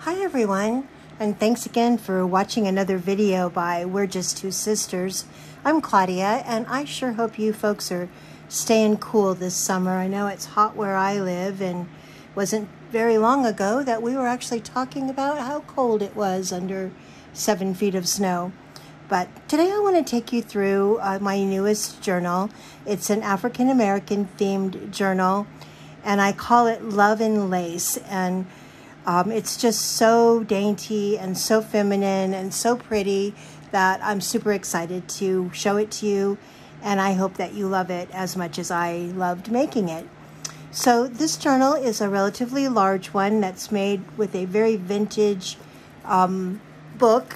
Hi everyone, and thanks again for watching another video by We're Just Two Sisters. I'm Claudia, and I sure hope you folks are staying cool this summer. I know it's hot where I live, and it wasn't very long ago that we were actually talking about how cold it was under 7 feet of snow. But today I want to take you through my newest journal. It's an African American themed journal, and I call it Love and Lace. And it's just so dainty and so feminine and so pretty that I'm super excited to show it to you, and I hope that you love it as much as I loved making it. So this journal is a relatively large one that's made with a very vintage book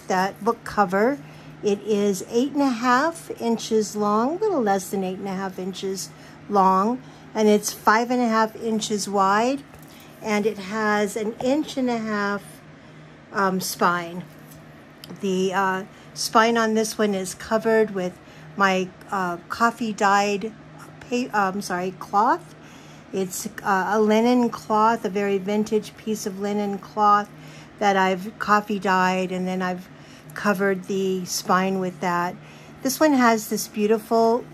cover. It is 8.5 inches long, a little less than 8.5 inches long, and it's 5.5 inches wide. And it has an 1.5 inch spine. The spine on this one is covered with my coffee dyed cloth. It's a linen cloth, a very vintage piece of linen cloth that I've coffee dyed, and then I've covered the spine with that. This one has this beautiful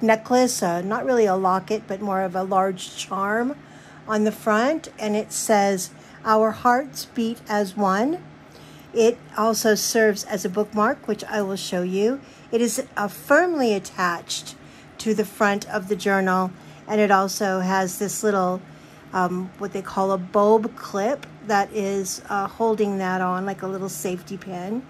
necklace, not really a locket, but more of a large charm on the front, and it says, "Our hearts beat as one." It also serves as a bookmark, which I will show you. It is firmly attached to the front of the journal, and it also has this little, what they call a bulb clip that is holding that on like a little safety pin.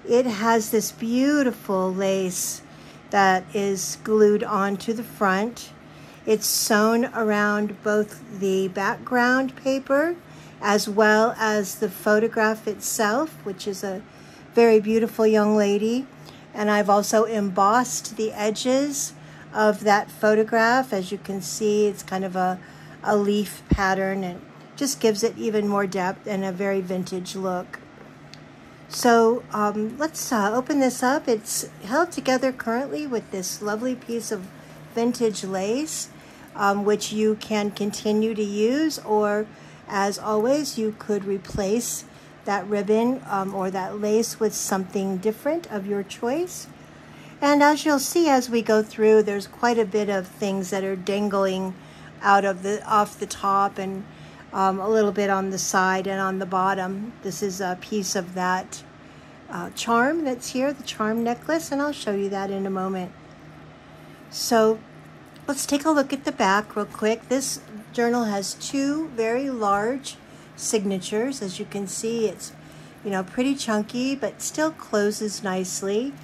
It has this beautiful lace that is glued onto the front. It's sewn around both the background paper as well as the photograph itself, which is a very beautiful young lady. And I've also embossed the edges of that photograph. As you can see, it's kind of a leaf pattern, and just gives it even more depth and a very vintage look. So let's open this up. It's held together currently with this lovely piece of vintage lace, which you can continue to use, or as always, you could replace that ribbon or that lace with something different of your choice. And as you'll see as we go through, there's quite a bit of things that are dangling out of off the top, and a little bit on the side and on the bottom. This is a piece of that charm that's here, the charm necklace, and I'll show you that in a moment. So let's take a look at the back real quick. This journal has two very large signatures. As you can see, it's pretty chunky, but still closes nicely.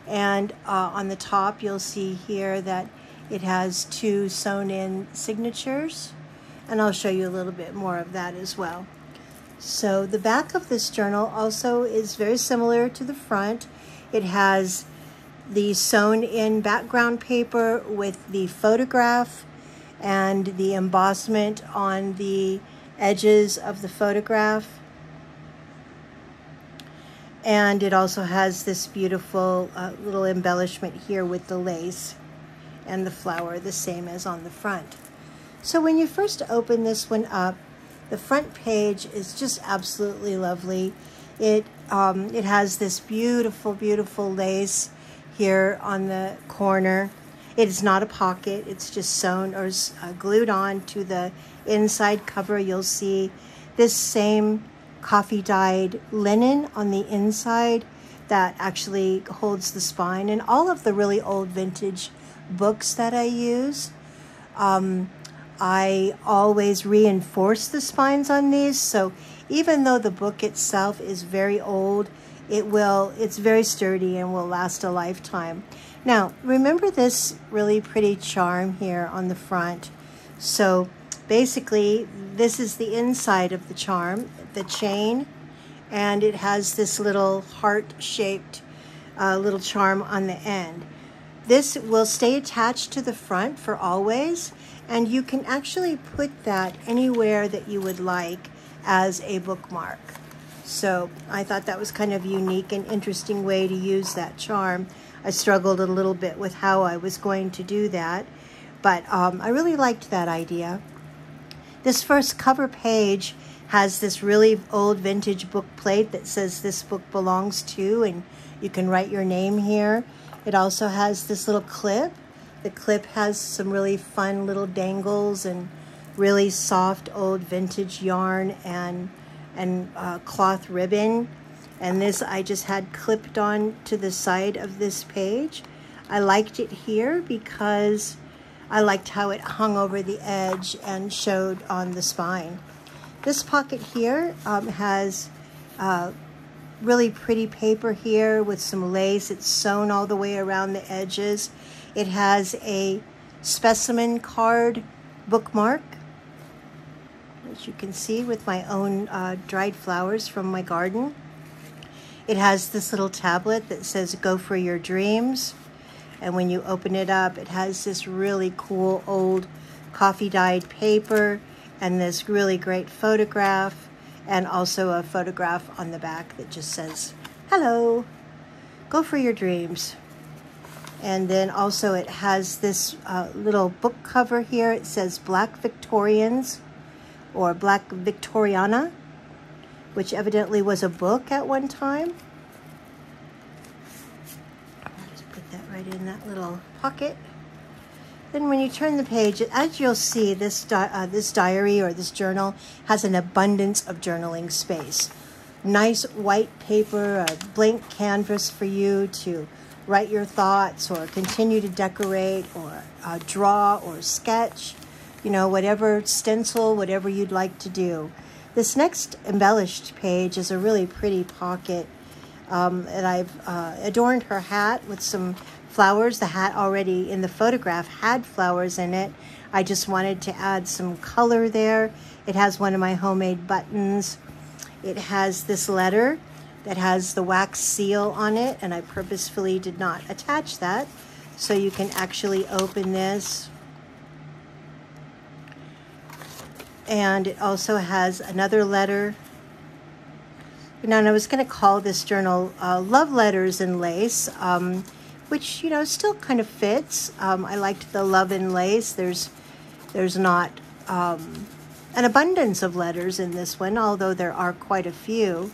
And on the top, you'll see here that it has two sewn-in signatures, and I'll show you a little bit more of that as well. So the back of this journal also is very similar to the front. It has the sewn-in background paper with the photograph and the embossment on the edges of the photograph. And it also has this beautiful little embellishment here with the lace and the flower, the same as on the front. So when you first open this one up, the front page is just absolutely lovely. It has this beautiful, beautiful lace here on the corner. It is not a pocket, it's just sewn or glued on to the inside cover. You'll see this same coffee dyed linen on the inside that actually holds the spine. And all of the really old vintage books that I use, I always reinforce the spines on these, so even though the book itself is very old, it's very sturdy and will last a lifetime. Now, remember this really pretty charm here on the front. So basically, this is the inside of the charm, the chain, and it has this little heart-shaped little charm on the end. This will stay attached to the front for always, and you can actually put that anywhere that you would like as a bookmark. So I thought that was kind of a unique and interesting way to use that charm. I struggled a little bit with how I was going to do that, but I really liked that idea. This first cover page Has this really old vintage book plate that says this book belongs to, and you can write your name here. It also has this little clip. The clip has some really fun little dangles and really soft old vintage yarn and cloth ribbon. And this I just had clipped on to the side of this page. I liked it here because I liked how it hung over the edge and showed on the spine. This pocket here has really pretty paper here with some lace. It's sewn all the way around the edges. It has a specimen card bookmark, as you can see, with my own dried flowers from my garden. It has this little tablet that says "Go for your dreams." And when you open it up, it has this really cool old coffee dyed paper and this really great photograph, and also a photograph on the back that just says, "Hello, go for your dreams." And then also it has this little book cover here. It says Black Victorians, or Black Victoriana, which evidently was a book at one time. I'll just put that right in that little pocket. Then when you turn the page, as you'll see, this diary or this journal has an abundance of journaling space. Nice white paper, a blank canvas for you to write your thoughts or continue to decorate or draw or sketch, you know, whatever, stencil, whatever you'd like to do. This next embellished page is a really pretty pocket, and I've adorned her hat with some flowers. The hat already in the photograph had flowers in it. I just wanted to add some color there. It has one of my homemade buttons. It has this letter that has the wax seal on it, and I purposefully did not attach that. So you can actually open this. And it also has another letter. Now, and I was going to call this journal Love Letters in Lace, which, you know, still kind of fits. I liked the love in lace. There's not an abundance of letters in this one, although there are quite a few.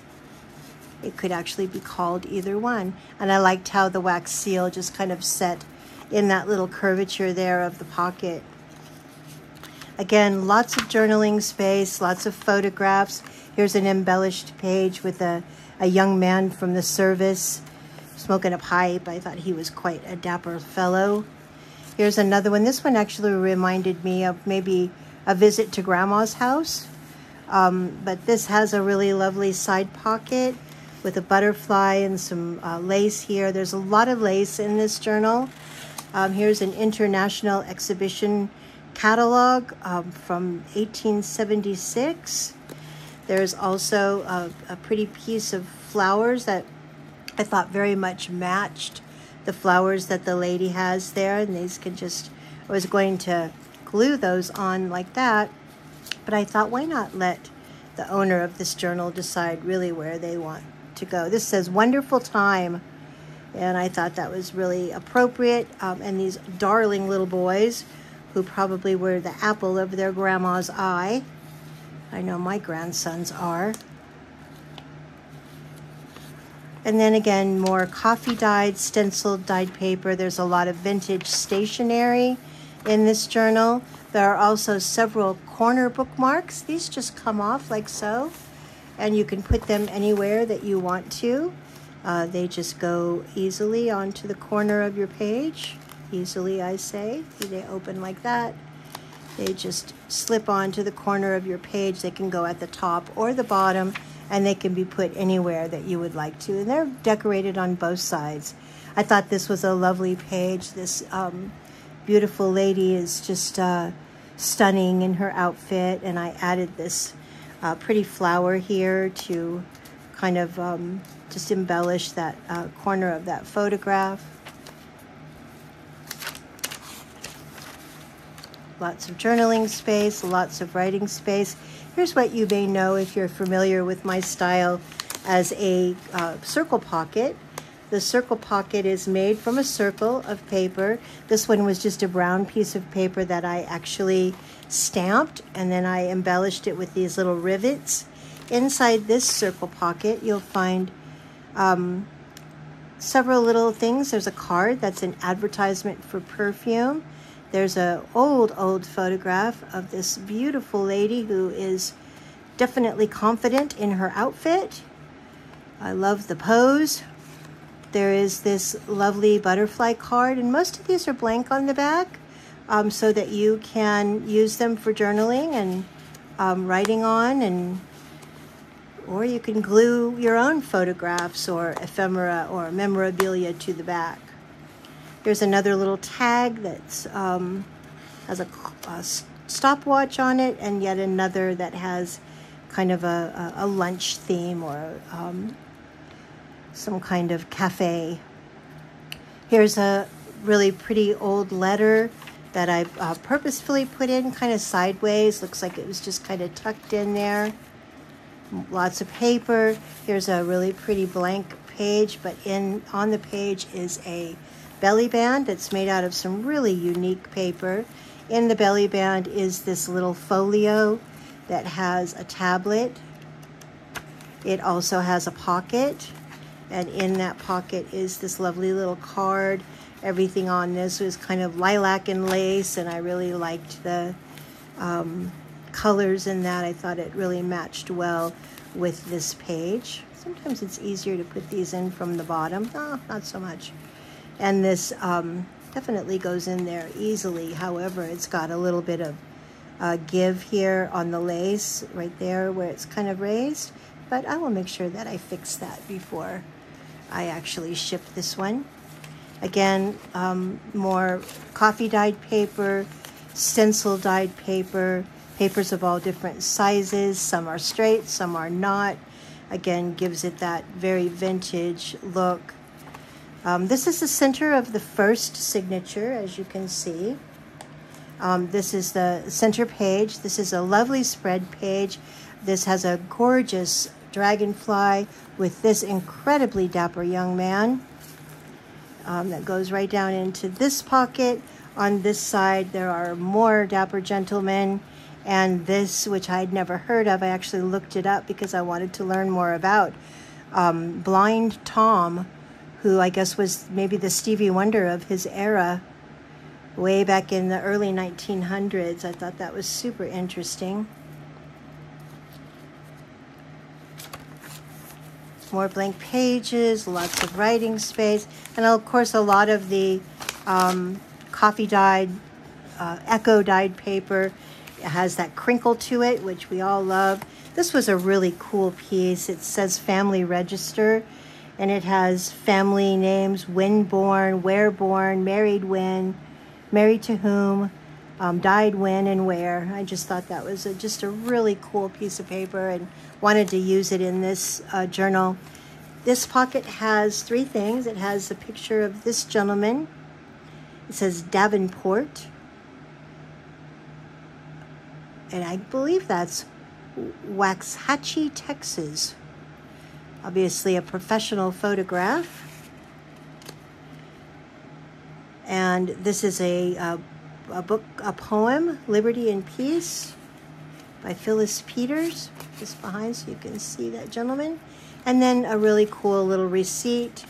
It could actually be called either one. And I liked how the wax seal just kind of set in that little curvature there of the pocket. Again, lots of journaling space, lots of photographs. Here's an embellished page with a young man from the service smoking a pipe. I thought he was quite a dapper fellow. Here's another one. This one actually reminded me of maybe a visit to Grandma's house. But this has a really lovely side pocket with a butterfly and some lace here. There's a lot of lace in this journal. Here's an international exhibition catalog from 1876. There's also a pretty piece of flowers that I thought very much matched the flowers that the lady has there, and these can just, I was going to glue those on like that, but I thought, why not let the owner of this journal decide really where they want to go. This says "Wonderful Time," and I thought that was really appropriate. And these darling little boys who probably were the apple of their grandma's eye. I know my grandsons are. And then again, more coffee dyed, stenciled dyed paper. There's a lot of vintage stationery in this journal. There are also several corner bookmarks. These just come off like so, and you can put them anywhere that you want to. They just go easily onto the corner of your page. Easily, I say. They open like that. They just slip onto the corner of your page. They can go at the top or the bottom, and they can be put anywhere that you would like to. And they're decorated on both sides. I thought this was a lovely page. This beautiful lady is just stunning in her outfit, and I added this pretty flower here to kind of just embellish that corner of that photograph. Lots of journaling space, lots of writing space. Here's what you may know if you're familiar with my style as a circle pocket. The circle pocket is made from a circle of paper. This one was just a brown piece of paper that I actually stamped, and then I embellished it with these little rivets. Inside this circle pocket, you'll find several little things. There's a card that's an advertisement for perfume. There's a old photograph of this beautiful lady who is definitely confident in her outfit. I love the pose. There is this lovely butterfly card, and most of these are blank on the back, so that you can use them for journaling and writing on, or you can glue your own photographs or ephemera or memorabilia to the back. There's another little tag that's has a stopwatch on it, and yet another that has kind of a lunch theme or some kind of cafe. Here's a really pretty old letter that I purposefully put in kind of sideways. Looks like it was just kind of tucked in there. Lots of paper. Here's a really pretty blank page, but on the page is a belly band that's made out of some really unique paper. In the belly band is this little folio that has a tablet. It also has a pocket, and in that pocket is this lovely little card. Everything on this was kind of lilac and lace, and I really liked the colors in that. I thought it really matched well with this page. Sometimes it's easier to put these in from the bottom. Oh, not so much. And this definitely goes in there easily. However, it's got a little bit of give here on the lace right there where it's kind of raised. But I will make sure that I fix that before I actually ship this one. Again, more coffee dyed paper, stencil dyed paper, papers of all different sizes. Some are straight, some are not. Again, gives it that very vintage look. This is the center of the first signature, as you can see. This is the center page. This is a lovely spread page. This has a gorgeous dragonfly with this incredibly dapper young man. That goes right down into this pocket. On this side, there are more dapper gentlemen. And this, which I'd never heard of, I actually looked it up because I wanted to learn more about. Blind Tom, who I guess was maybe the Stevie Wonder of his era, way back in the early 1900s. I thought that was super interesting. More blank pages, lots of writing space, and of course a lot of the coffee dyed, echo dyed paper. It has that crinkle to it, which we all love. This was a really cool piece. It says Family Register, and it has family names: when born, where born, married when, married to whom, died when and where. I just thought that was just a really cool piece of paper and wanted to use it in this journal. This pocket has three things. It has a picture of this gentleman. It says Davenport, and I believe that's Waxahachie, Texas. Obviously a professional photograph. And this is a poem, Liberty and Peace, by Phyllis Peters, just behind, so you can see that gentleman. And then a really cool little receipt,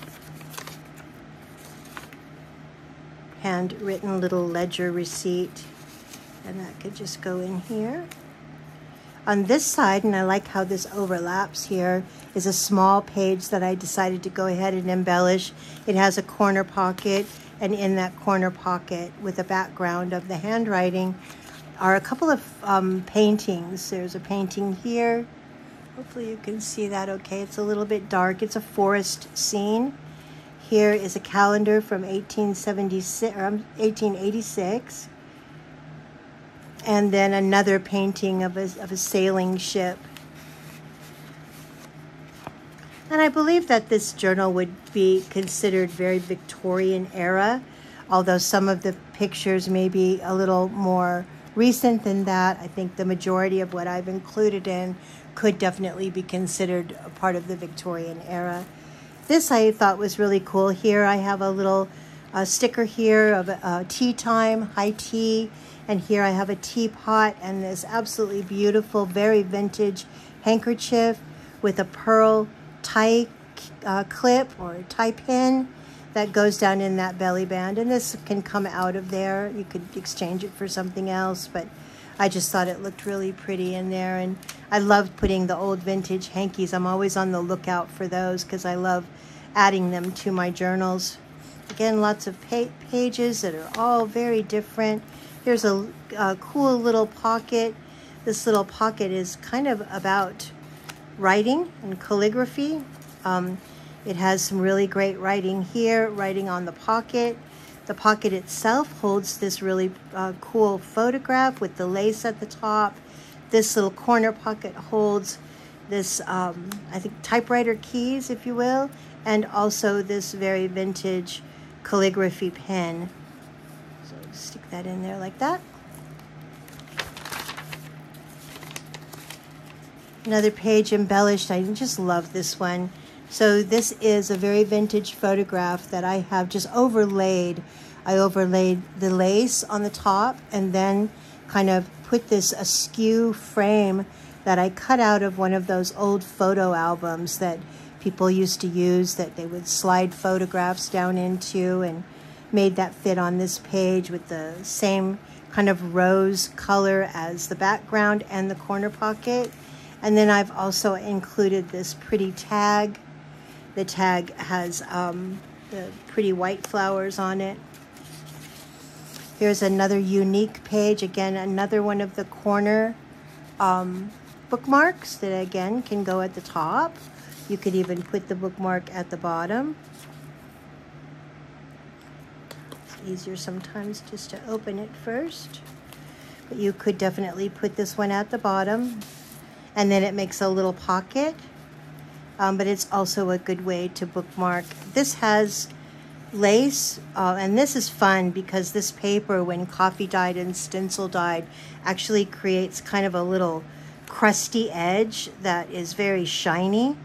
handwritten little ledger receipt, and that could just go in here. On this side, and I like how this overlaps here, is a small page that I decided to go ahead and embellish. It has a corner pocket, and in that corner pocket, with a background of the handwriting, are a couple of paintings. There's a painting here. Hopefully you can see that okay. It's a little bit dark. It's a forest scene. Here is a calendar from 1886. And then another painting of a sailing ship. And I believe that this journal would be considered very Victorian era, although some of the pictures may be a little more recent than that. I think the majority of what I've included in could definitely be considered a part of the Victorian era. This I thought was really cool. Here I have a little sticker here of tea time, high tea. And here I have a teapot and this absolutely beautiful, very vintage handkerchief with a pearl tie clip or tie pin that goes down in that belly band. And this can come out of there. You could exchange it for something else, but I just thought it looked really pretty in there. And I loved putting the old vintage hankies. I'm always on the lookout for those because I love adding them to my journals. Again, lots of pages that are all very different. Here's a cool little pocket. This little pocket is kind of about writing and calligraphy. It has some really great writing here, writing on the pocket. The pocket itself holds this really cool photograph with the lace at the top. This little corner pocket holds this, I think, typewriter keys, if you will, and also this very vintage calligraphy pen. So stick that in there like that. Another page embellished. I just love this one. So this is a very vintage photograph that I have just overlaid. I overlaid the lace on the top and then kind of put this askew frame that I cut out of one of those old photo albums that people used to use, that they would slide photographs down into, and made that fit on this page with the same kind of rose color as the background and the corner pocket. And then I've also included this pretty tag. The tag has the pretty white flowers on it. Here's another unique page. Again, another one of the corner bookmarks that again can go at the top. You could even put the bookmark at the bottom. It's easier sometimes just to open it first. But you could definitely put this one at the bottom. And then it makes a little pocket. But it's also a good way to bookmark. This has lace, and this is fun because this paper, when coffee dyed and stencil dyed, actually creates kind of a little crusty edge that is very shiny.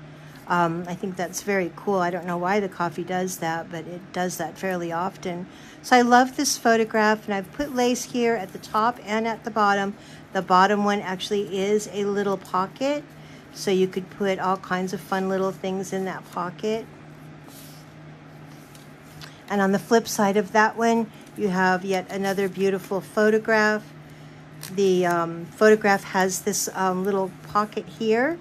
I think that's very cool. I don't know why the coffee does that, but it does that fairly often. So I love this photograph, and I've put lace here at the top and at the bottom. The bottom one actually is a little pocket, so you could put all kinds of fun little things in that pocket. And on the flip side of that one, you have yet another beautiful photograph. The photograph has this little pocket here.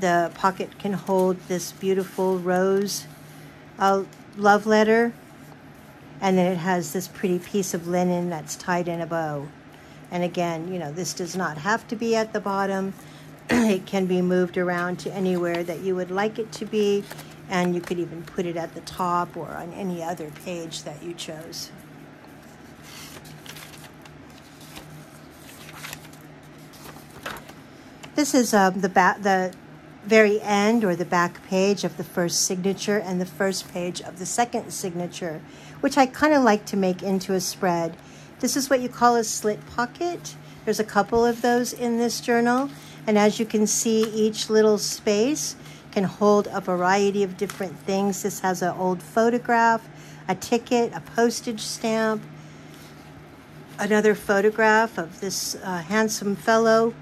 The pocket can hold this beautiful rose love letter. And then it has this pretty piece of linen that's tied in a bow. And again, you know, this does not have to be at the bottom. It can be moved around to anywhere that you would like it to be. And you could even put it at the top or on any other page that you chose. This is the very end, or the back page of the first signature and the first page of the second signature, which I kind of like to make into a spread. This is what you call a slit pocket. There's a couple of those in this journal. And as you can see, each little space can hold a variety of different things. This has an old photograph, a ticket, a postage stamp, another photograph of this handsome fellow,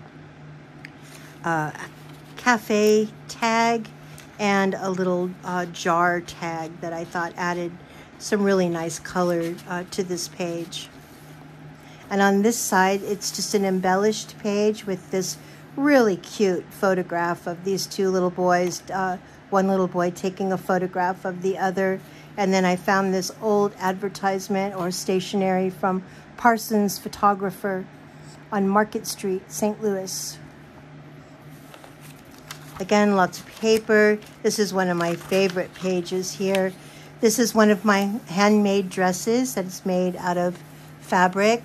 cafe tag, and a little jar tag that I thought added some really nice color to this page. And on this side, it's just an embellished page with this really cute photograph of these two little boys, one little boy taking a photograph of the other. And then I found this old advertisement or stationery from Parsons Photographer on Market Street, St. Louis. Again, lots of paper. This is one of my favorite pages here. This is one of my handmade dresses that's made out of fabric.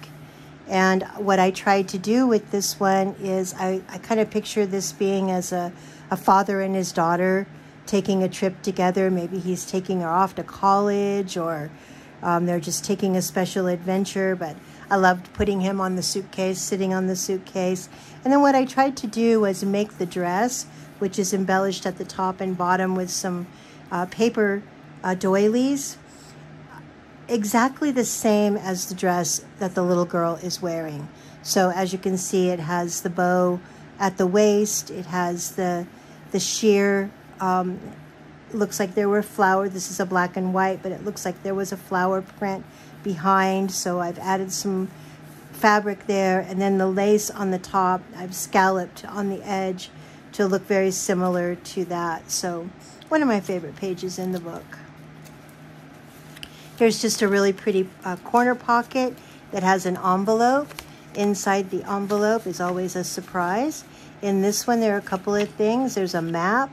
And what I tried to do with this one is I kind of picture this being as a father and his daughter taking a trip together. Maybe he's taking her off to college, or they're just taking a special adventure. But I loved putting him on the suitcase, sitting on the suitcase. And then what I tried to do was make the dress, which is embellished at the top and bottom with some paper doilies. exactly the same as the dress that the little girl is wearing. So as you can see, it has the bow at the waist. It has the sheer, looks like there were flowers. This is a black and white, but it looks like there was a flower print behind. So I've added some fabric there, and then the lace on the top I've scalloped on the edge to look very similar to that. So one of my favorite pages in the book. Here's just a really pretty corner pocket that has an envelope. Inside the envelope is always a surprise. In this one, there are a couple of things. There's a map,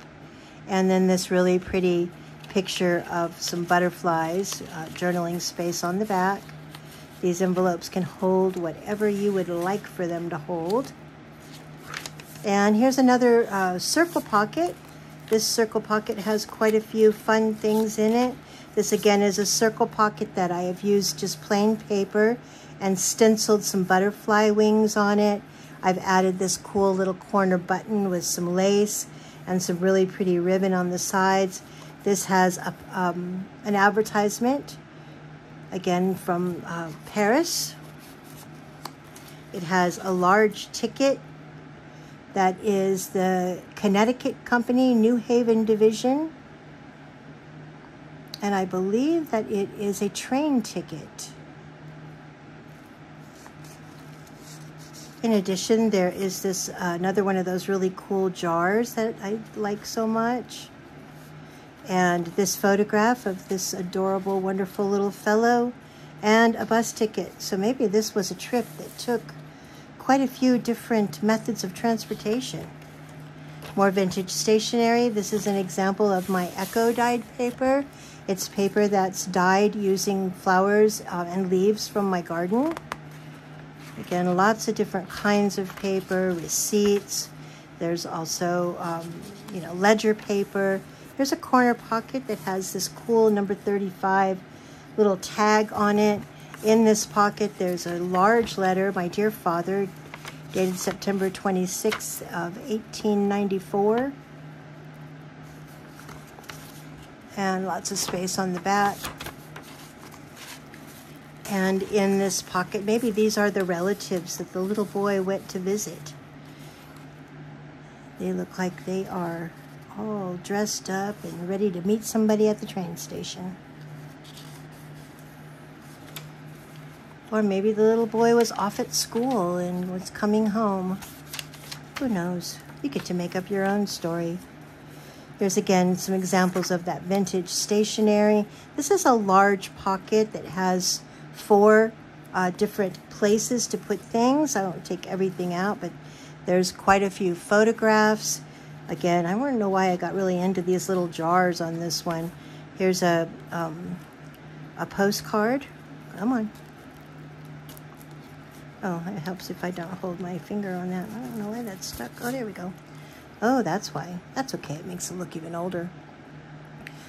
and then this really pretty picture of some butterflies, journaling space on the back. These envelopes can hold whatever you would like for them to hold. And here's another circle pocket. This circle pocket has quite a few fun things in it. This again is a circle pocket that I have used just plain paper and stenciled some butterfly wings on it. I've added this cool little corner button with some lace and some really pretty ribbon on the sides. This has an advertisement, again from Paris. It has a large ticket that is the Connecticut Company, New Haven Division. And I believe that it is a train ticket. In addition, there is this another one of those really cool jars that I like so much. And this photograph of this adorable, wonderful little fellow, and a bus ticket. So maybe this was a trip that took quite a few different methods of transportation. More vintage stationery. This is an example of my eco dyed paper. It's paper that's dyed using flowers and leaves from my garden. Again, lots of different kinds of paper, receipts. There's also, ledger paper. There's a corner pocket that has this cool number 35 little tag on it. In this pocket, there's a large letter, my dear father, dated September 26th of 1894. And lots of space on the back. And in this pocket, maybe these are the relatives that the little boy went to visit. They look like they are all dressed up and ready to meet somebody at the train station. Or maybe the little boy was off at school and was coming home. Who knows? You get to make up your own story. There's again some examples of that vintage stationery. This is a large pocket that has 4 different places to put things. I won't take everything out, but there's quite a few photographs. Again, I don't know why I got really into these little jars on this one. Here's a postcard. Come on. Oh, it helps if I don't hold my finger on that. I don't know why that's stuck. Oh, there we go. Oh, that's why. That's okay. It makes it look even older.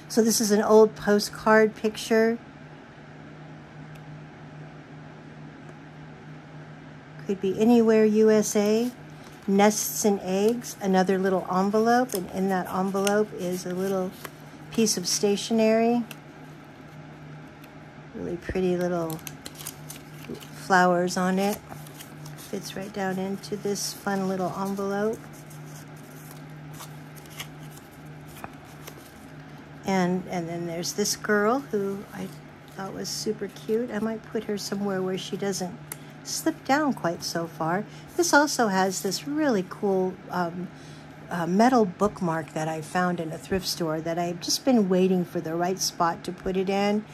So this is an old postcard picture. Could be anywhere USA. Nests and eggs. Another little envelope. And in that envelope is a little piece of stationery. Really pretty little flowers on it. Fits right down into this fun little envelope. And then there's this girl who I thought was super cute. I might put her somewhere where she doesn't slip down quite so far. This also has this really cool metal bookmark that I found in a thrift store that I've just been waiting for the right spot to put it in.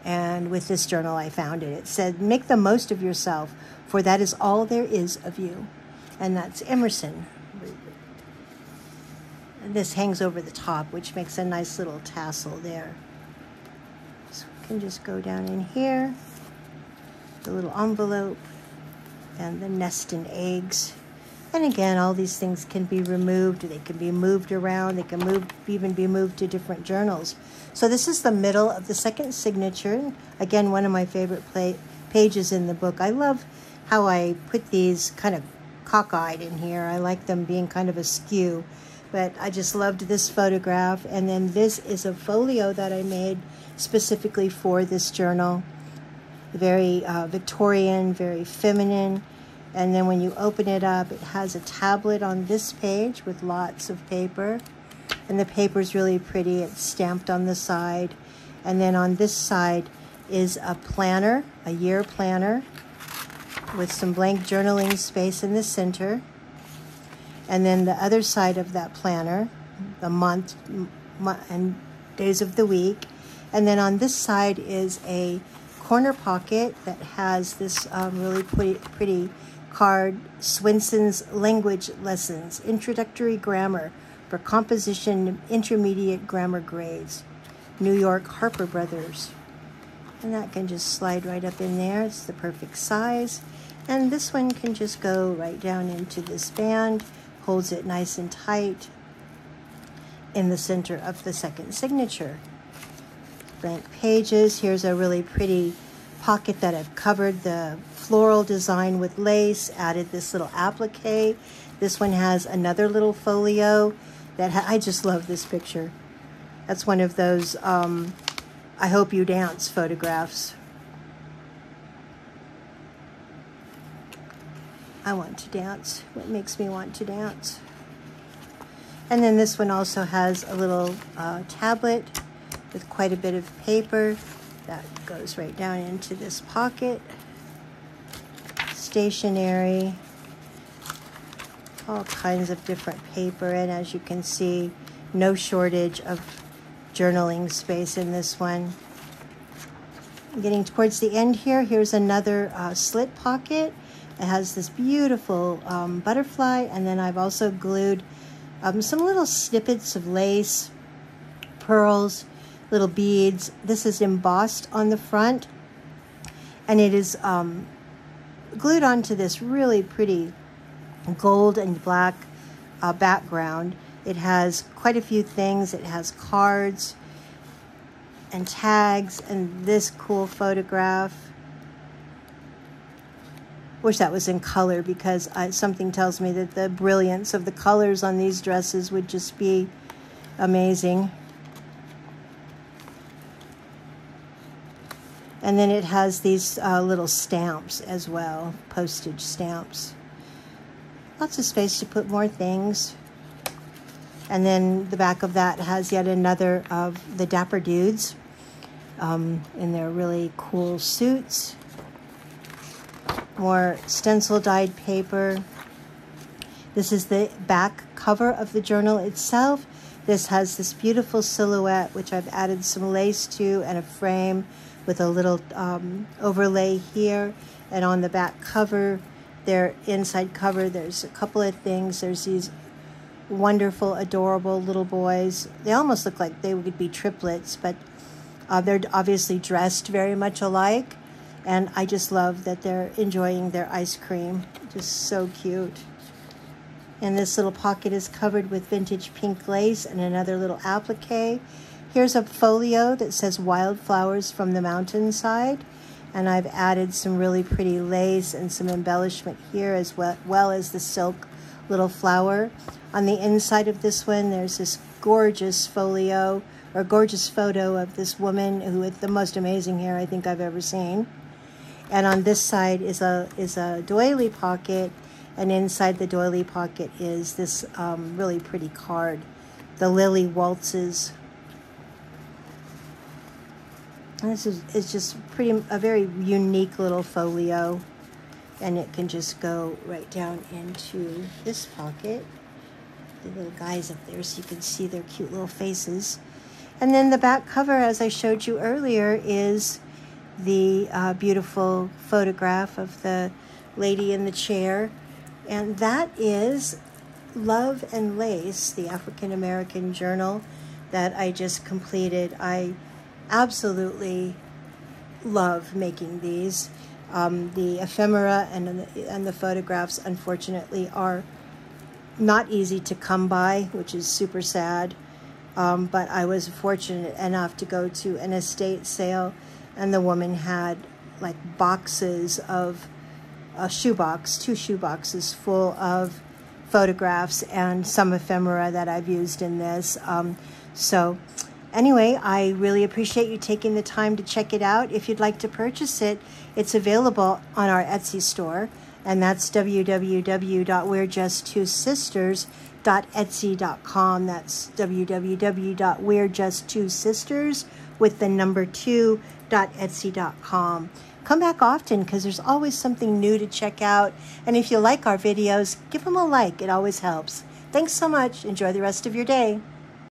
And with this journal, I found it. It said, "Make the most of yourself, for that is all there is of you." And that's Emerson. And this hangs over the top, which makes a nice little tassel there. So we can just go down in here, the little envelope, and the nest and eggs. And again, all these things can be removed. They can be moved around. They can even be moved to different journals. So this is the middle of the second signature. Again, one of my favorite pages in the book. I love how I put these kind of cockeyed in here. I like them being kind of askew. But I just loved this photograph. And then this is a folio that I made specifically for this journal. very Victorian, very feminine. And then when you open it up, it has a tablet on this page with lots of paper. And the paper is really pretty. It's stamped on the side. And then on this side is a planner, a year planner, with some blank journaling space in the center. And then the other side of that planner, the month and days of the week. And then on this side is a corner pocket that has this really pretty card, Swenson's Language Lessons, Introductory Grammar for Composition Intermediate Grammar Grades, New York, Harper Brothers. And that can just slide right up in there. It's the perfect size. And this one can just go right down into this band, holds it nice and tight in the center of the second signature. Blank pages. Here's a really pretty pocket that I've covered the floral design with lace, added this little applique. This one has another little folio that I just love this picture. That's one of those I Hope You Dance photographs. I want to dance. What makes me want to dance? And then this one also has a little tablet with quite a bit of paper that goes right down into this pocket. Stationery, all kinds of different paper, and as you can see, no shortage of journaling space in this one. Getting towards the end here, here's another slit pocket. It has this beautiful butterfly, and then I've also glued some little snippets of lace, pearls, little beads. This is embossed on the front, and it is glued onto this really pretty gold and black background. It has quite a few things. It has cards and tags and this cool photograph. Wish that was in color, because something tells me that the brilliance of the colors on these dresses would just be amazing. And then it has these little stamps as well, postage stamps. Lots of space to put more things. And then the back of that has yet another of the Dapper Dudes in their really cool suits. More stencil dyed paper. This is the back cover of the journal itself. This has this beautiful silhouette, which I've added some lace to, and a frame with a little overlay here. And on the back cover, their inside cover, there's a couple of things. There's these wonderful, adorable little boys. They almost look like they would be triplets, but they're obviously dressed very much alike. And I just love that they're enjoying their ice cream. Just so cute. And this little pocket is covered with vintage pink lace and another little applique. Here's a folio that says Wildflowers from the Mountainside. And I've added some really pretty lace and some embellishment here, as well as the silk little flower. On the inside of this one, there's this gorgeous folio, or gorgeous photo of this woman who with the most amazing hair I think I've ever seen. And on this side is a doily pocket, and inside the doily pocket is this really pretty card, the Lily Waltzes. And this is just a very unique little folio, and it can just go right down into this pocket. The little guys up there, so you can see their cute little faces. And then the back cover, as I showed you earlier, is the beautiful photograph of the lady in the chair. And that is Love and Lace, the African American journal that I just completed. I absolutely love making these. The ephemera and the photographs, unfortunately, are not easy to come by, which is super sad. But I was fortunate enough to go to an estate sale, and the woman had like boxes of a shoebox, 2 shoeboxes full of photographs and some ephemera that I've used in this. Anyway, I really appreciate you taking the time to check it out. If you'd like to purchase it, it's available on our Etsy store, and that's www.we'rejusttwosisters.etsy.com. That's www.we'rejusttwosisters with the number 2.etsy.com. Come back often because there's always something new to check out. And if you like our videos, give them a like. It always helps. Thanks so much. Enjoy the rest of your day.